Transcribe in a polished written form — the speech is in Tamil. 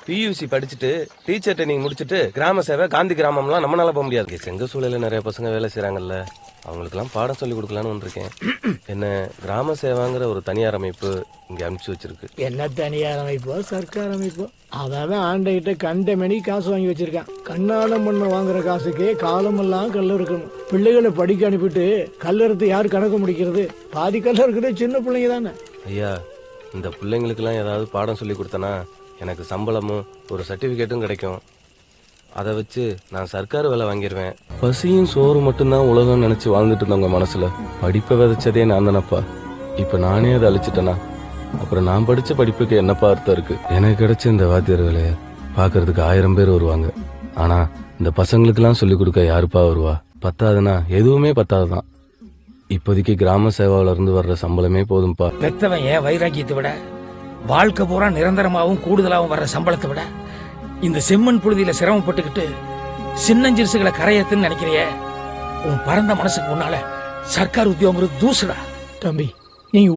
பியூசி படிச்சுட்டு டீச்சர் ட்ரைனிங் முடிச்சுட்டு கிராம சேவை காந்தி கிராமம்லாம் நம்மளால போக முடியாது. செங்க சூழல நிறைய பசங்க வேலை செய்யறாங்கல்ல, அவங்களுக்குலாம் பாடம் சொல்லி கொடுக்கலான்னு வந்திருக்கேன். என்ன கிராம சேவாங்கிற ஒரு தனியார் அமைப்பு இங்க அனுப்பிச்சு வச்சிருக்கு. என்ன தனியார் அமைப்போ சர்க்கார் அமைப்போ, அதான் ஆண்டைகிட்ட கண்ட மணி காசு வாங்கி வச்சிருக்கான். கண்ணாடம் பண்ண வாங்குற காசுக்கே காலமெல்லாம் கல்ல இருக்கணும். பிள்ளைகளை படிக்க அனுப்பிட்டு கல்லறுத்து யாரு கணக்கு முடிக்கிறது? பாதி கல்ல இருக்கிறது சின்ன பிள்ளைங்க தானே. ஐயா, இந்த பிள்ளைங்களுக்கெல்லாம் ஏதாவது பாடம் சொல்லி கொடுத்தனா எனக்கு சம்பளமும் ஒரு சர்டிபிகேட்டும் கிடைக்கும். அதை வச்சு நான் சர்க்கார் வேலை வாங்கிடுவேன். பசியும் சோறு மட்டும்தான் உலகம் நினைச்சு வாழ்ந்துட்டு இருந்தவங்க மனசுல படிப்பை விதைச்சதே நான் தானப்பா. இப்ப நானே அதை அழிச்சிட்டேனா அப்புறம் நான் படிச்ச படிப்புக்கு என்னப்பா அர்த்தம் இருக்கு? எனக்கு கிடைச்ச இந்த வாத்தியார் வேலைய பாக்குறதுக்கு 1000 பேர் வருவாங்க. ஆனா இந்த பசங்களுக்கு எல்லாம் சொல்லி கொடுக்க யாருப்பா வருவா? பத்தாதுன்னா எதுவுமே பத்தாதுதான். இப்போதைக்கு கிராம சேவாவில இருந்து வர்ற சம்பளமே போதும்பா. பெத்தவன் ஏன் வைராக்கியத்தை விட வாழ்க்கை பூரா நிரந்தரமாகவும் கூடுதலாகவும் வர்ற சம்பளத்தை விட இந்த செம்மண் புழுதியில சிரமப்பட்டுக்கிட்டு சின்னஞ்சிறுசுகளை கரையத்துன்னு நினைக்கிறிய உன் பரந்த மனசுக்கு முன்னால சர்க்கார் உத்தியோகம் தூசுடா. தம்பி,